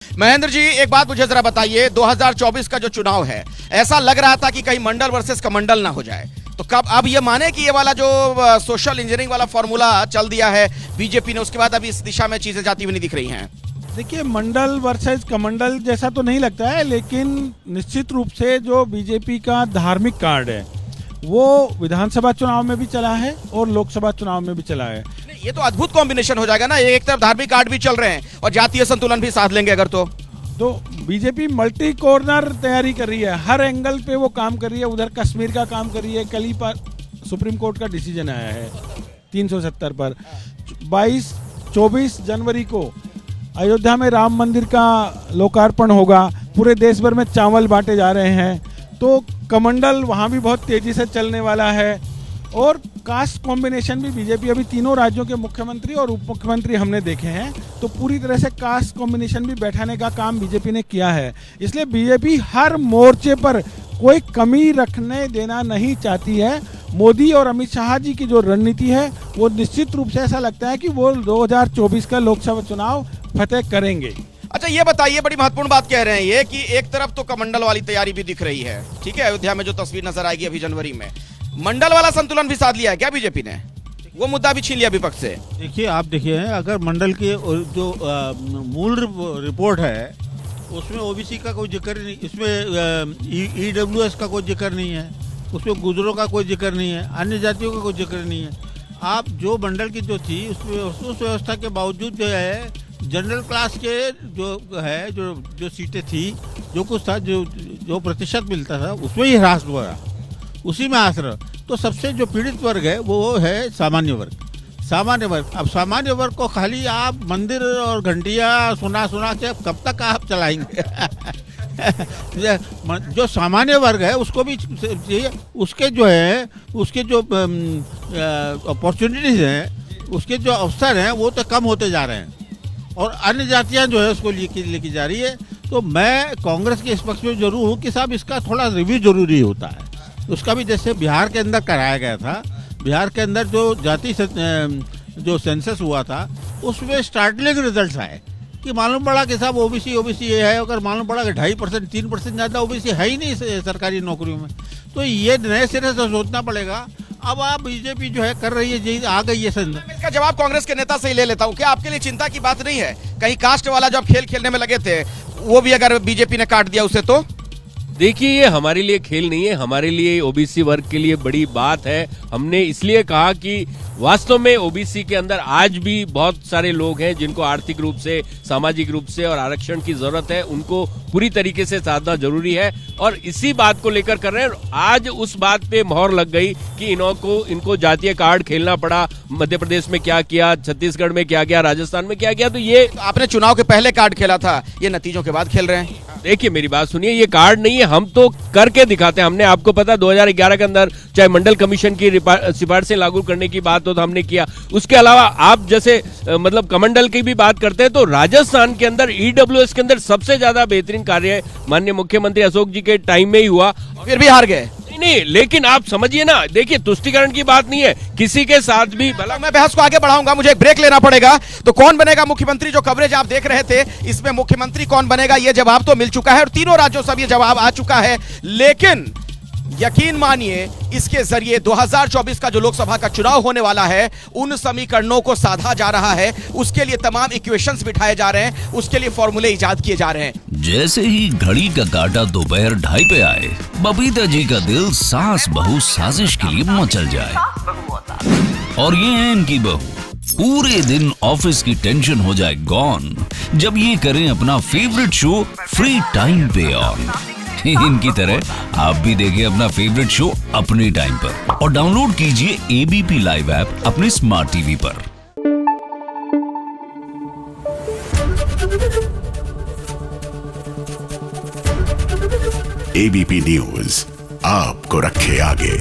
महेंद्र जी, एक बात मुझे जरा बताइए, 2024 का जो चुनाव है, ऐसा लग रहा था कि कहीं मंडल वर्सेस कमंडल ना हो जाए, तो कब अब ये माने कि ये वाला जो सोशल इंजीनियरिंग वाला फॉर्मूला चल दिया है बीजेपी ने, उसके बाद अभी इस दिशा में चीजें जाती हुई नहीं दिख रही हैं? देखिए, मंडल वर्सेस कमंडल जैसा तो नहीं लगता है, लेकिन निश्चित रूप से जो बीजेपी का धार्मिक कार्ड है वो विधानसभा चुनाव में भी चला है और लोकसभा चुनाव में भी चला है। ये तो अद्भुत कॉम्बिनेशन हो जाएगा ना, एक तरफ धार्मिक कार्ड भी चल रहे हैं और जातीय संतुलन भी साध लेंगे अगर तो बीजेपी मल्टी कॉर्नर तैयारी कर रही है, हर एंगल पे वो काम कर रही है। उधर कश्मीर का काम कर रही है, कल ही पर सुप्रीम कोर्ट का डिसीजन आया है 370 पर। 24 जनवरी को अयोध्या में राम मंदिर का लोकार्पण होगा, पूरे देश भर में चावल बांटे जा रहे हैं, तो कमंडल वहाँ भी बहुत तेजी से चलने वाला है। और कास्ट कॉम्बिनेशन भी बीजेपी, अभी तीनों राज्यों के मुख्यमंत्री और उप मुख्यमंत्री हमने देखे हैं, तो पूरी तरह से कास्ट कॉम्बिनेशन भी बैठाने का काम बीजेपी ने किया है। इसलिए बीजेपी हर मोर्चे पर कोई कमी रखने देना नहीं चाहती है। मोदी और अमित शाह जी की जो रणनीति है वो निश्चित रूप से ऐसा लगता है कि वो 2024 का लोकसभा चुनाव फतेह करेंगे। अच्छा, ये बताइए, बड़ी महत्वपूर्ण बात कह रहे हैं ये कि एक तरफ तो कमंडल वाली तैयारी भी दिख रही है, ठीक है, अयोध्या में जो तस्वीर नजर आएगी अभी जनवरी में, मंडल वाला संतुलन भी साध लिया है क्या बीजेपी ने? वो मुद्दा भी छीन लिया विपक्ष से। देखिए, आप देखिए, अगर मंडल की जो मूल रिपोर्ट है उसमें ओबीसी का कोई जिक्र नहीं, इसमें ईडब्ल्यूएस का कोई जिक्र नहीं है, उसमें गुजरों का कोई जिक्र नहीं है, अन्य जातियों का कोई जिक्र नहीं है। आप जो मंडल की जो थी उस व्यवस्था के बावजूद जो है जनरल क्लास के जो सीटें थी, जो कुछ था, जो प्रतिशत मिलता था उसमें ही ह्रास हुआ, उसी में आश्रय। तो सबसे जो पीड़ित वर्ग है वो है सामान्य वर्ग। अब सामान्य वर्ग को खाली आप मंदिर और घंटियां सुना के कब तक आप चलाएंगे? जो सामान्य वर्ग है उसको भी उसके जो अपॉर्चुनिटीज हैं, उसके जो अवसर हैं वो तो कम होते जा रहे हैं और अन्य जातियां जो है उसको लेके जा रही है। तो मैं कांग्रेस के इस पक्ष में जरूर हूँ कि साहब इसका थोड़ा रिव्यू जरूरी होता है। उसका भी जैसे बिहार के अंदर कराया गया था, बिहार के अंदर जो जाति जो सेंसस हुआ था उसमें स्टार्टलिंग रिजल्ट्स आए कि मालूम पड़ा कि साहब ओबीसी ये है, अगर मालूम पड़ा कि 2.5% 3% ज़्यादा ओबीसी है ही नहीं सरकारी नौकरियों में। तो ये नए सिरे से सोचना पड़ेगा। अब आप बीजेपी जो है कर रही है, जी आ गई है संदर्भ। इसका जवाब कांग्रेस के नेता से ही ले लेता हूँ। क्या आपके लिए चिंता की बात नहीं है कहीं कास्ट वाला जो आप खेल खेलने में लगे थे वो भी अगर बीजेपी ने काट दिया उसे? तो देखिए, ये हमारे लिए खेल नहीं है, हमारे लिए ओबीसी वर्ग के लिए बड़ी बात है। हमने इसलिए कहा कि वास्तव में ओबीसी के अंदर आज भी बहुत सारे लोग हैं जिनको आर्थिक रूप से, सामाजिक रूप से और आरक्षण की जरूरत है, उनको पूरी तरीके से साधना जरूरी है और इसी बात को लेकर कर रहे हैं। आज उस बात पे मोहर लग गई कि इनको जातीय कार्ड खेलना पड़ा। मध्य प्रदेश में क्या किया, छत्तीसगढ़ में क्या किया, राजस्थान में क्या किया, तो ये आपने चुनाव के पहले कार्ड खेला था, ये नतीजों के बाद खेल रहे हैं। देखिए, मेरी बात सुनिए, ये कार्ड नहीं है, हम तो करके दिखाते हैं। हमने, आपको पता, 2011 के अंदर चाहे मंडल कमीशन की सिफारिशें लागू करने की बात हो तो हमने किया। उसके अलावा आप जैसे मतलब कमंडल की भी बात करते हैं तो राजस्थान के अंदर ईडब्ल्यूएस के अंदर सबसे ज्यादा बेहतरीन कार्य माननीय मुख्यमंत्री अशोक जी के टाइम में ही हुआ, फिर भी हार गए। नहीं, लेकिन आप समझिए ना, देखिए, तुष्टिकरण की बात नहीं है, किसी के साथ भी भला। मैं बहस को आगे बढ़ाऊंगा, मुझे एक ब्रेक लेना पड़ेगा। तो कौन बनेगा मुख्यमंत्री, जो कवरेज आप देख रहे थे, इसमें मुख्यमंत्री कौन बनेगा ये जवाब तो मिल चुका है और तीनों राज्यों से ये जवाब आ चुका है। लेकिन यकीन मानिए, इसके जरिए 2024 का जो लोकसभा का चुनाव होने वाला है उन समीकरणों को साधा जा रहा है, उसके लिए तमाम इक्वेशंस बिठाए जा रहे हैं, उसके लिए फॉर्मूले इजाद किए जा रहे हैं। जैसे ही घड़ी का काटा दोपहर 2:30 पे आए, बबीता जी का दिल सास बहू साजिश के लिए मचल जाए। और ये है इनकी बहू, पूरे दिन ऑफिस की टेंशन हो जाए गॉन जब ये करें अपना फेवरेट शो फ्री टाइम पे ऑन। इनकी तरह आप भी देखिए अपना फेवरेट शो अपने टाइम पर और डाउनलोड कीजिए एबीपी लाइव ऐप अपने स्मार्ट टीवी पर। एबीपी न्यूज आपको रखे आगे।